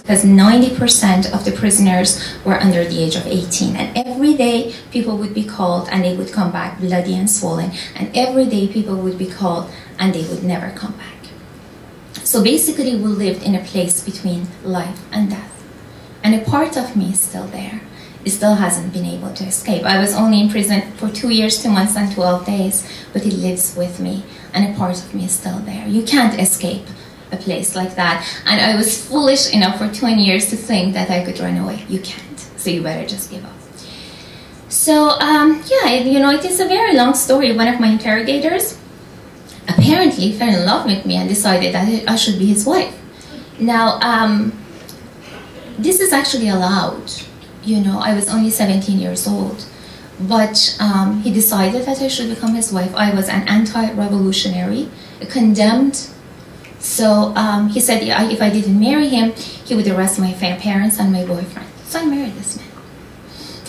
Because 90% of the prisoners were under the age of 18, and every day people would be called and they would come back bloody and swollen, and every day people would be called and they would never come back. So basically we lived in a place between life and death, and a part of me is still there. It still hasn't been able to escape. I was only in prison for 2 years, 2 months and 12 days, but it lives with me, and a part of me is still there. You can't escape a place like that. And I was foolish enough for 20 years to think that I could run away. You can't, so you better just give up. So yeah, you know, it is a very long story. One of my interrogators apparently fell in love with me and decided that I should be his wife. Now, this is actually allowed. You know, I was only 17 years old, but he decided that I should become his wife. I was an anti-revolutionary, condemned. So he said if I didn't marry him, he would arrest my parents and my boyfriend. So I married this man.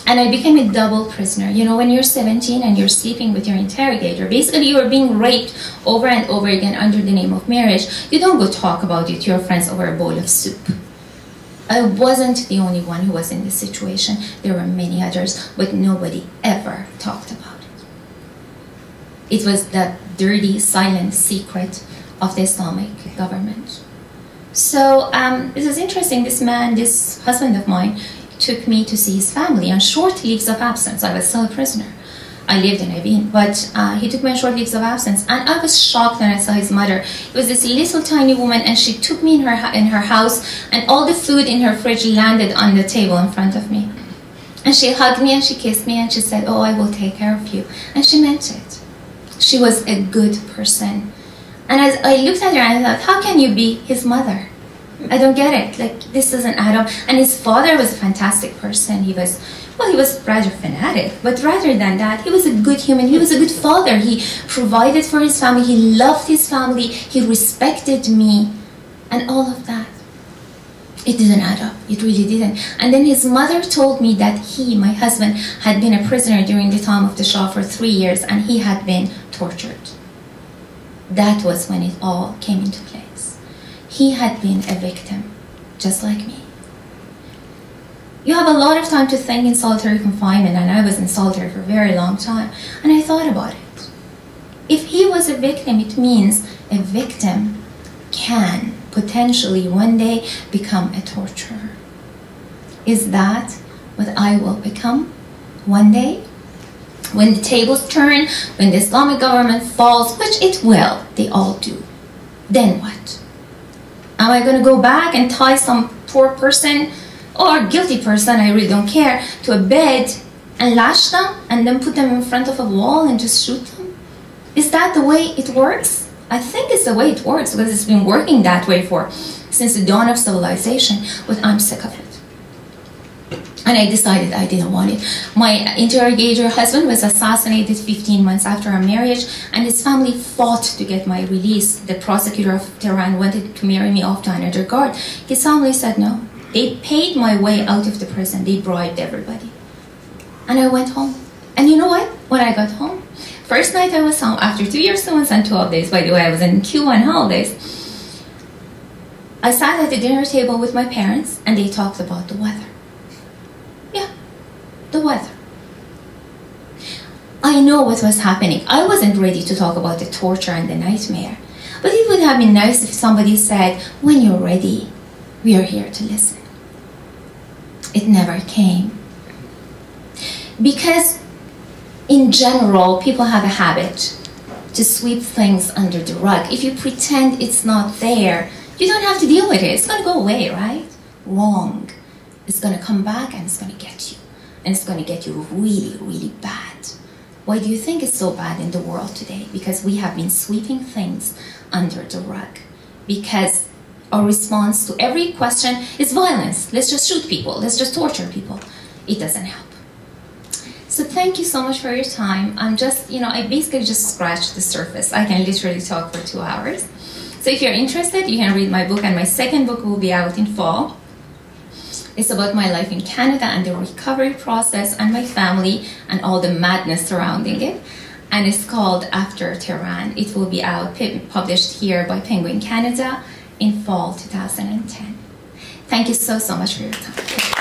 And I became a double prisoner. You know, when you're 17 and you're sleeping with your interrogator, basically you're being raped over and over again under the name of marriage. You don't go talk about it to your friends over a bowl of soup. I wasn't the only one who was in this situation. There were many others, but nobody ever talked about it. It was the dirty, silent secret of the Islamic government. So this is interesting. This man, this husband of mine, took me to see his family on short leaves of absence. I was still a prisoner. I lived in Evin, but he took me on short leaves of absence, and I was shocked when I saw his mother. It was this little tiny woman, and she took me in her house, and all the food in her fridge landed on the table in front of me. And she hugged me and she kissed me and she said, "Oh, I will take care of you." And she meant it. She was a good person. And as I looked at her and I thought, how can you be his mother? I don't get it. Like, this doesn't add up. And his father was a fantastic person. He was rather fanatic, but rather than that, he was a good human. He was a good father. He provided for his family. He loved his family. He respected me, and all of that. It didn't add up. It really didn't. And then his mother told me that he, my husband, had been a prisoner during the time of the Shah for 3 years, and he had been tortured. That was when it all came into place. He had been a victim, just like me. You have a lot of time to think in solitary confinement, and I was in solitary for a very long time, and I thought about it. If he was a victim, it means a victim can potentially one day become a torturer. Is that what I will become one day? When the tables turn, when the Islamic government falls, which it will, they all do, then what? Am I going to go back and tie some poor person or guilty person, I really don't care, to a bed and lash them and then put them in front of a wall and just shoot them? Is that the way it works? I think it's the way it works because it's been working that way since the dawn of civilization, but I'm sick of it. And I decided I didn't want it. My interrogator husband was assassinated 15 months after our marriage, and his family fought to get my release. The prosecutor of Tehran wanted to marry me off to another guard. His family said no. They paid my way out of the prison. They bribed everybody. And I went home. And you know what? When I got home, first night I was home, after 2 years, 2 months and 12 days, by the way, I was in Q1 holidays. I sat at the dinner table with my parents, and they talked about the weather. Yeah, the weather. I know what was happening. I wasn't ready to talk about the torture and the nightmare. But it would have been nice if somebody said, when you're ready, we are here to listen. It never came. Because in general, people have a habit to sweep things under the rug. If you pretend it's not there, you don't have to deal with it. It's going to go away, right? Wrong. It's going to come back and it's going to get you. And it's going to get you really, really bad. Why do you think it's so bad in the world today? Because we have been sweeping things under the rug. Because our response to every question is violence. Let's just shoot people. Let's just torture people. It doesn't help. So thank you so much for your time. I'm just, I basically just scratched the surface. I can literally talk for 2 hours. So if you're interested, you can read my book, and my second book will be out in fall. It's about my life in Canada and the recovery process and my family and all the madness surrounding it. and it's called After Tehran. It will be published here by Penguin Canada in fall 2010. Thank you so much for your time.